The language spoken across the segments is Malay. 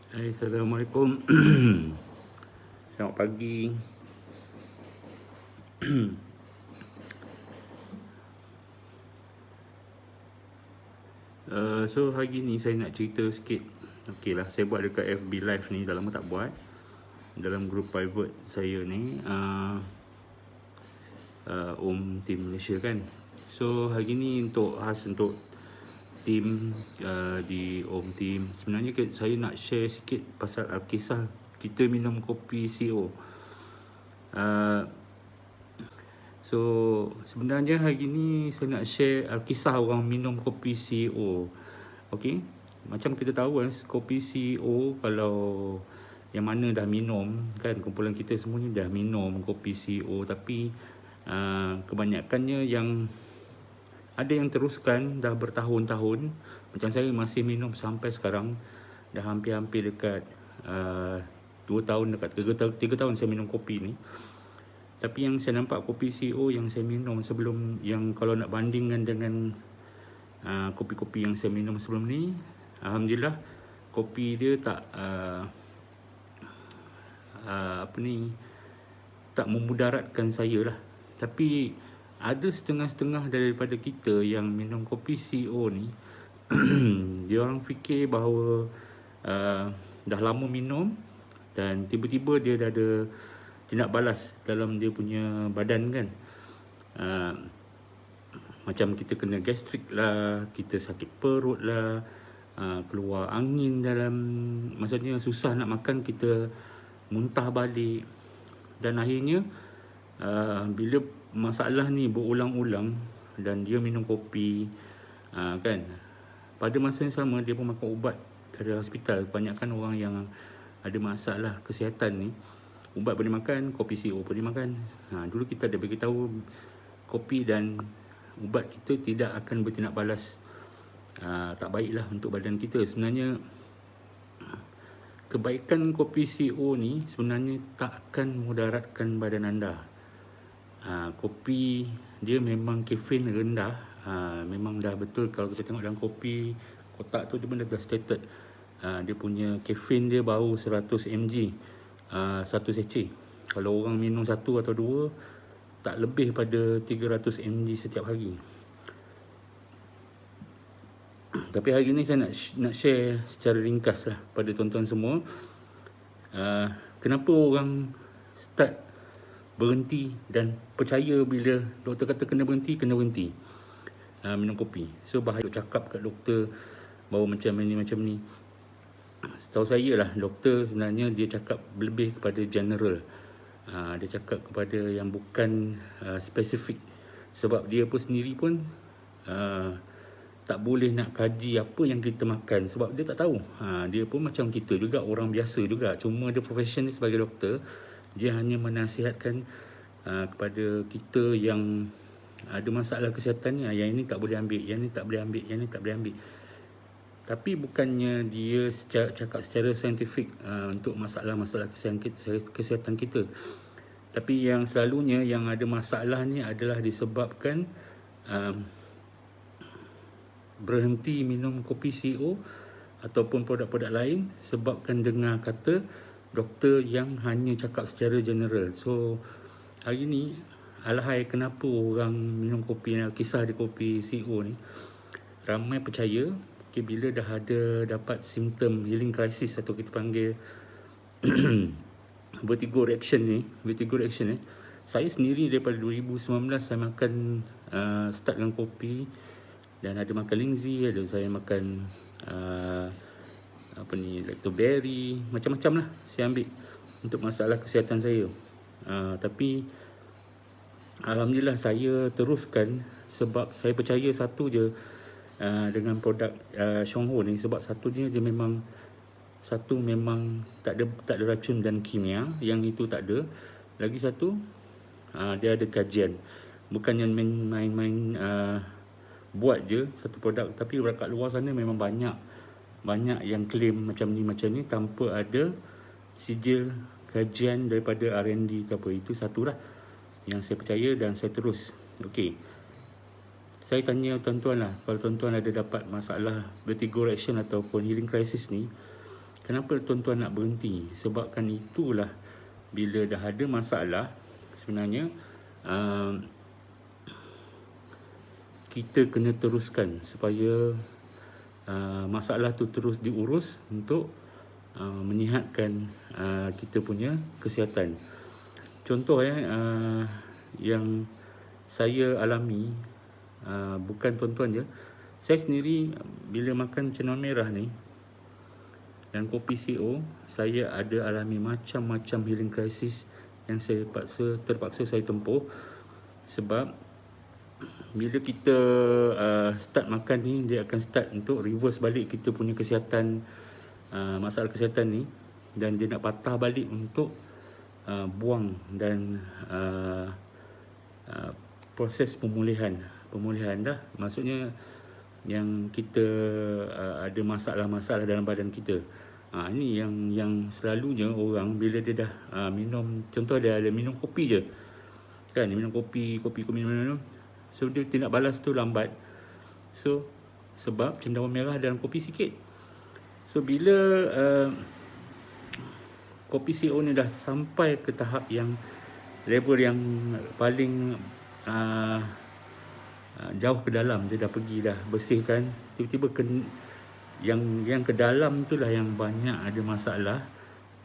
Hai, Assalamualaikum. Selamat pagi. So hari ni saya nak cerita sikit. Okey lah, saya buat dekat FB Live ni, dah lama tak buat. Dalam grup private saya ni, Team Malaysia kan. So hari ni untuk tim di Team. Sebenarnya saya nak share sikit pasal kisah kita minum kopi CO. So sebenarnya hari ni saya nak share kisah orang minum kopi CEO. Okey, macam kita tahu kan, kopi CEO kalau yang mana dah minum kan, kumpulan kita semua ni dah minum kopi CEO, tapi kebanyakannya yang ada yang teruskan dah bertahun-tahun. Macam saya masih minum sampai sekarang, dah hampir-hampir dekat 2 tahun, dekat 3 tahun saya minum kopi ni. Tapi yang saya nampak kopi CEO yang saya minum sebelum, yang kalau nak bandingkan dengan kopi-kopi yang saya minum sebelum ni, alhamdulillah kopi dia tak tak memudaratkan saya lah. Tapi ada setengah-setengah daripada kita yang minum kopi CEO ni dia orang fikir bahawa dah lama minum dan tiba-tiba dia dah ada tindak balas dalam dia punya badan kan. Macam kita kena gastrik lah, kita sakit perut lah, keluar angin dalam, maksudnya susah nak makan, kita muntah balik. Dan akhirnya bila masalah ni berulang-ulang dan dia minum kopi kan, pada masa yang sama dia pun makan ubat dari hospital. Kebanyakan orang yang ada masalah kesihatan ni, ubat boleh makan, kopi CO boleh makan. Dulu kita ada beritahu kopi dan ubat kita tidak akan bertindak balas, tak baiklah untuk badan kita. Sebenarnya kebaikan kopi CO ni sebenarnya tak akan mudaratkan badan anda. Kopi dia memang kafein rendah. Memang dah betul, kalau kita tengok dalam kopi kotak tu dia pun dah stated, dia punya kafein dia baru 100 mg satu seceh. Kalau orang minum satu atau dua, tak lebih pada 300 mg setiap hari. Tapi hari ni saya nak share secara ringkas lah pada tuan-tuan semua, kenapa orang start berhenti dan percaya bila doktor kata kena berhenti minum kopi. So bahaya cakap kat doktor bahawa macam ni. Setahu saya lah, doktor sebenarnya dia cakap lebih kepada general. Dia cakap kepada yang bukan spesifik. Sebab dia pun sendiri pun tak boleh nak kaji apa yang kita makan, sebab dia tak tahu. Dia pun macam kita juga, orang biasa juga. Cuma dia profession dia sebagai doktor, dia hanya menasihatkan kepada kita yang ada masalah kesihatan ni, yang ini tak boleh ambil, yang ini tak boleh ambil, yang ini tak boleh ambil. Tapi bukannya dia cakap secara saintifik untuk masalah-masalah kesihatan kita. Tapi yang selalunya yang ada masalah ni adalah disebabkan berhenti minum kopi CO ataupun produk-produk lain sebabkan dengar kata doktor yang hanya cakap secara general. So hari ni, alahai kenapa orang minum kopi, kisah di kopi CO ni, ramai percaya bila dah ada dapat simptom healing crisis atau kita panggil vertigo reaction ni. Saya sendiri daripada 2019 saya makan start dengan kopi, dan ada makan lingzi, ada saya makan lactoberry, macam-macam lah saya ambil untuk masalah kesihatan saya. Tapi alhamdulillah saya teruskan sebab saya percaya satu je dengan produk Shongho ni, sebab satunya dia memang tak ada racun dan kimia, yang itu tak ada. Lagi satu, dia ada kajian, bukan yang main-main buat je satu produk. Tapi kat luar sana memang banyak yang claim macam ni tanpa ada sijil kajian daripada R&D ke apa. Itu satulah yang saya percaya dan saya terus. Okey, saya tanya tuan-tuan lah, kalau tuan-tuan ada dapat masalah vertigo reaction ataupun healing crisis ni, kenapa tuan-tuan nak berhenti? Sebabkan itulah, bila dah ada masalah, sebenarnya kita kena teruskan supaya masalah tu terus diurus untuk menyihatkan kita punya kesihatan. Contoh yang saya alami, bukan tuan-tuan je, saya sendiri bila makan cenau merah ni dan kopi CO, saya ada alami macam-macam healing crisis yang saya terpaksa saya tempuh. Sebab bila kita start makan ni, dia akan start untuk reverse balik kita punya kesihatan, masalah kesihatan ni, dan dia nak patah balik untuk buang dan proses pemulihan dah. Maksudnya yang kita ada masalah-masalah dalam badan kita. Ini yang selalunya orang bila dia dah minum, contoh dia ada minum kopi je, kan, dia minum kopi minum. So dia tindak balas tu lambat. So sebab cendawan merah dalam kopi sikit. So bila kopi CO ni dah sampai ke tahap yang level yang paling jauh ke dalam, dia dah pergi dah bersihkan, tiba-tiba yang ke dalam tu lah yang banyak ada masalah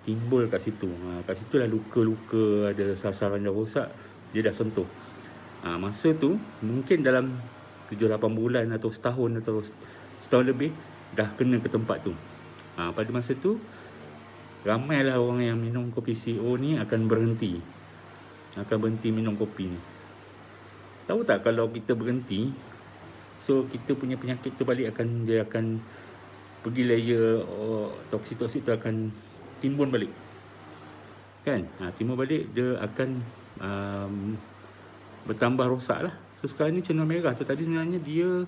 timbul kat situ. Kat situ lah luka-luka, ada sasaran dah rosak, dia dah sentuh. Masa tu mungkin dalam 7-8 bulan atau setahun atau setahun lebih dah kena ke tempat tu. Pada masa tu ramailah orang yang minum kopi CO ni akan berhenti minum kopi ni. Tahu tak, kalau kita berhenti, so kita punya penyakit tu balik dia akan pergi layer toksik tu akan timbun balik, kan? Timbun balik, dia akan bertambah rosak lah. So sekarang ni cenau merah tu tadi sebenarnya dia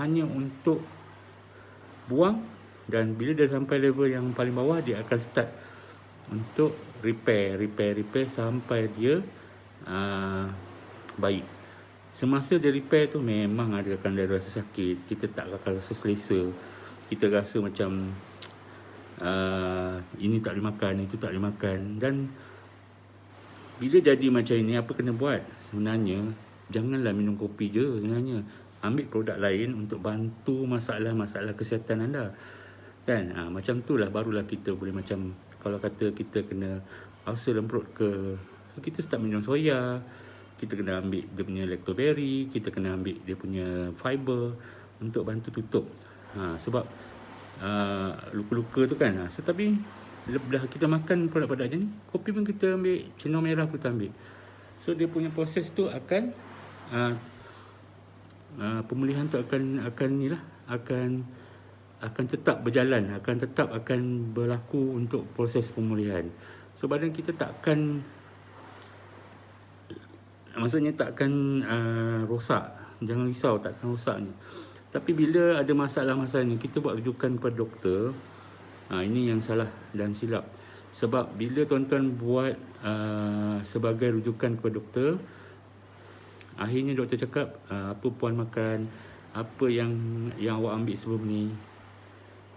hanya untuk buang, dan bila dia sampai level yang paling bawah, dia akan start untuk repair sampai dia baik. Semasa dia repair tu memang akan ada rasa sakit, kita tak akan rasa selesa, kita rasa macam ini tak boleh makan, itu tak boleh makan. Dan bila jadi macam ini, apa kena buat? Sebenarnya janganlah minum kopi je. Sebenarnya ambil produk lain untuk bantu masalah-masalah kesihatan anda, kan? Macam tu lah barulah kita boleh, macam kalau kata kita kena ulcer dalam perut ke, so kita start minum soya, kita kena ambil dia punya lactoberry, kita kena ambil dia punya fiber untuk bantu tutup sebab luka-luka tu, kan. So tapi dah kita makan produk-produk je ni, kopi pun kita ambil, cenau merah pun kita ambil. So dia punya proses tu akan pemulihan tu akan tetap berjalan, akan berlaku untuk proses pemulihan. So badan kita takkan rosak. Jangan risau, takkan rosak ni. Tapi bila ada masalah-masalah ni, kita buat rujukan kepada doktor. Ini yang salah dan silap. Sebab bila tuan-tuan buat sebagai rujukan kepada doktor, akhirnya doktor cakap, apa puan makan, apa yang awak ambil sebelum ni,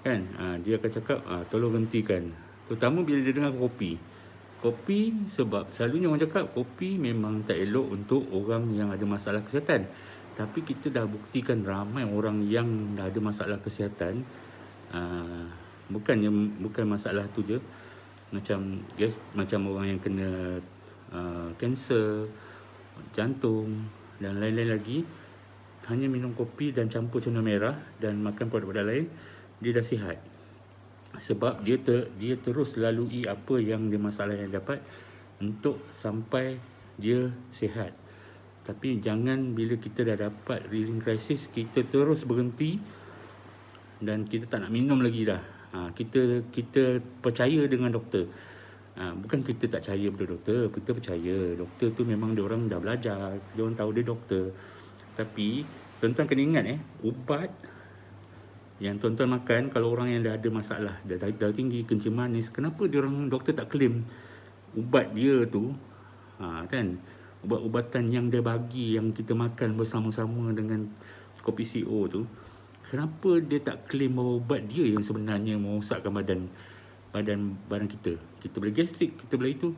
kan. Dia akan cakap, tolong hentikan. Terutama bila dia dengar kopi, sebab selalunya orang cakap kopi memang tak elok untuk orang yang ada masalah kesihatan. Tapi kita dah buktikan ramai orang yang dah ada masalah kesihatan, bukan masalah tu je, macam orang yang kena kanser, jantung dan lain-lain lagi, hanya minum kopi dan campur cenau merah dan makan produk-produk lain, dia dah sihat. Sebab dia terus lalui apa yang dia masalah yang dapat untuk sampai dia sihat. Tapi jangan bila kita dah dapat healing crisis, kita terus berhenti dan kita tak nak minum lagi dah. Kita percaya dengan doktor. Bukan kita tak percaya pada doktor, kita percaya. Doktor tu memang dia orang dah belajar, dia orang tahu dia doktor. Tapi tuan-tuan kena ingat, ubat yang tuan-tuan makan, kalau orang yang dah ada masalah, darah tinggi, kencing manis, kenapa dia orang doktor tak claim ubat dia tu, kan, ubat-ubatan yang dia bagi, yang kita makan bersama-sama dengan kopi CO tu, kenapa dia tak claim bahawa ubat dia yang sebenarnya merosakkan badan badan kita. Kita boleh gastrik, kita boleh itu.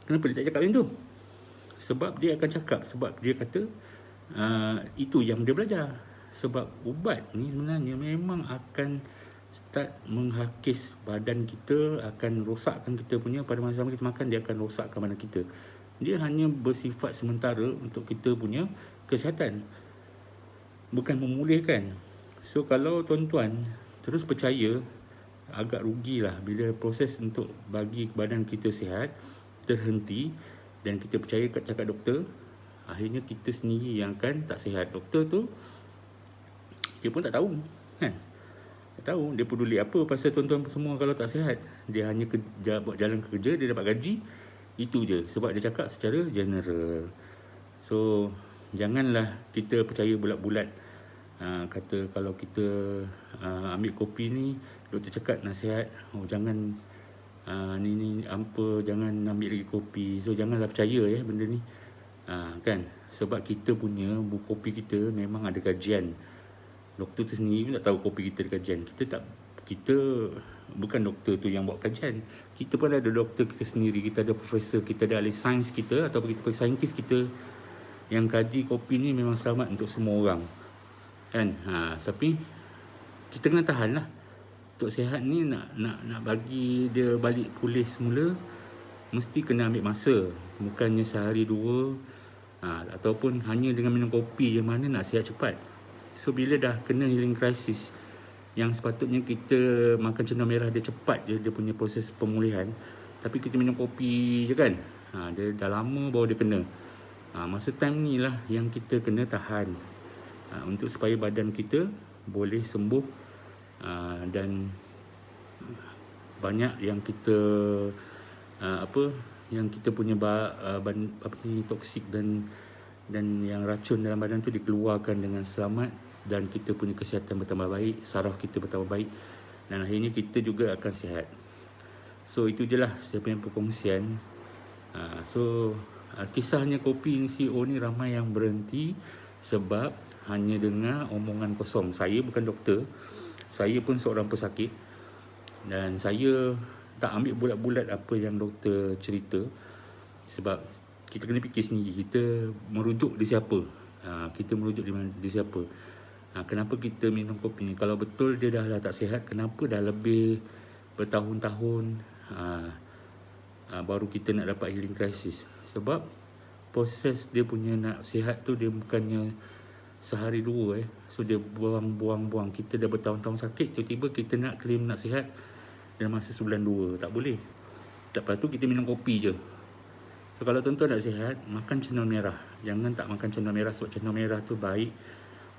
Kenapa dia tak cakap macam tu? Sebab dia akan cakap, sebab dia kata itu yang dia belajar. Sebab ubat ni sebenarnya memang akan start menghakis badan kita, akan rosakkan kita punya, pada masa kita makan dia akan rosakkan badan kita. Dia hanya bersifat sementara untuk kita punya kesihatan, bukan memulihkan. So kalau tuan-tuan terus percaya, agak rugilah bila proses untuk bagi badan kita sihat terhenti dan kita percaya kat cakap doktor. Akhirnya kita sendiri yang akan tak sihat. Doktor tu dia pun tak tahu kan, tak tahu dia peduli apa pasal tuan-tuan semua kalau tak sihat. Dia hanya buat jalan kerja, dia dapat gaji, itu je. Sebab dia cakap secara general. So janganlah kita percaya bulat-bulat. Kata kalau kita ambil kopi ni, doktor cakap nasihat, jangan ni apa, jangan ambil lagi kopi. So janganlah percaya benda ni, kan. Sebab kita punya kopi kita memang ada kajian. Doktor tu sendiri pun tak tahu kopi kita ada kajian. Kita bukan doktor tu yang buat kajian. Kita pun ada doktor kita sendiri, kita ada profesor, kita ada ahli sains kita ataupun kita panggil saintis kita yang kaji kopi ni memang selamat untuk semua orang, kan. Tapi kita kena tahan lah. Untuk sihat ni nak bagi dia balik pulih semula, mesti kena ambil masa. Bukannya sehari dua, ataupun hanya dengan minum kopi je mana nak sihat cepat. So bila dah kena healing crisis, yang sepatutnya kita makan cenau merah dia cepat je dia punya proses pemulihan, tapi kita minum kopi je kan, dia dah lama baru dia kena. Masa time ni lah yang kita kena tahan, untuk supaya badan kita boleh sembuh, dan banyak yang kita yang kita punya toksik dan yang racun dalam badan tu dikeluarkan dengan selamat, dan kita punya kesihatan bertambah baik, saraf kita bertambah baik, dan akhirnya kita juga akan sihat. So itu je lah saya punya perkongsian. Kisahnya kopi CEO ni ramai yang berhenti sebab hanya dengar omongan kosong. Saya bukan doktor, saya pun seorang pesakit, dan saya tak ambil bulat-bulat apa yang doktor cerita. Sebab kita kena fikir sendiri, kita merujuk di siapa. Kita merujuk di siapa. Kenapa kita minum kopi ni? Kalau betul dia dah tak sihat, kenapa dah lebih bertahun-tahun baru kita nak dapat healing crisis? Sebab proses dia punya nak sihat tu dia bukannya sehari dua. So dia buang-buang. Kita dah bertahun-tahun sakit, tiba-tiba kita nak claim nak sihat dalam masa sebulan dua. Tak boleh. Lepas tu kita minum kopi je. So kalau tuan-tuan nak sihat, makan cenau merah. Jangan tak makan cenau merah, sebab cenau merah tu baik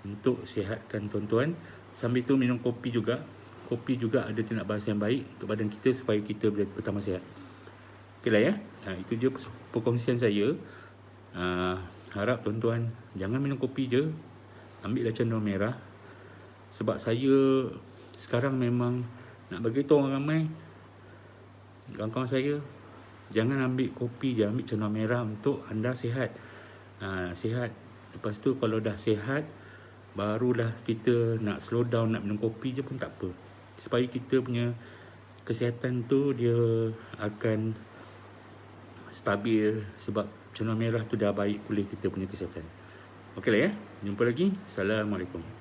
untuk sihatkan tuan-tuan. Sambil tu minum kopi juga. Kopi juga ada tindak balas yang baik untuk badan kita supaya kita boleh bertambah sihat. Okey lah itu je perkongsian saya. Harap tuan-tuan jangan minum kopi je, ambil lah cenau merah. Sebab saya sekarang memang nak bagi tahu orang ramai, kawan-kawan saya, jangan ambil kopi je, ambil cenau merah untuk anda sihat. Sihat. Lepas tu kalau dah sihat, barulah kita nak slow down, nak minum kopi je pun tak apa. Supaya kita punya kesihatan tu dia akan stabil, sebab cenau merah tu dah baik pulih kita punya kesihatan. Okey lah Jumpa lagi. Assalamualaikum.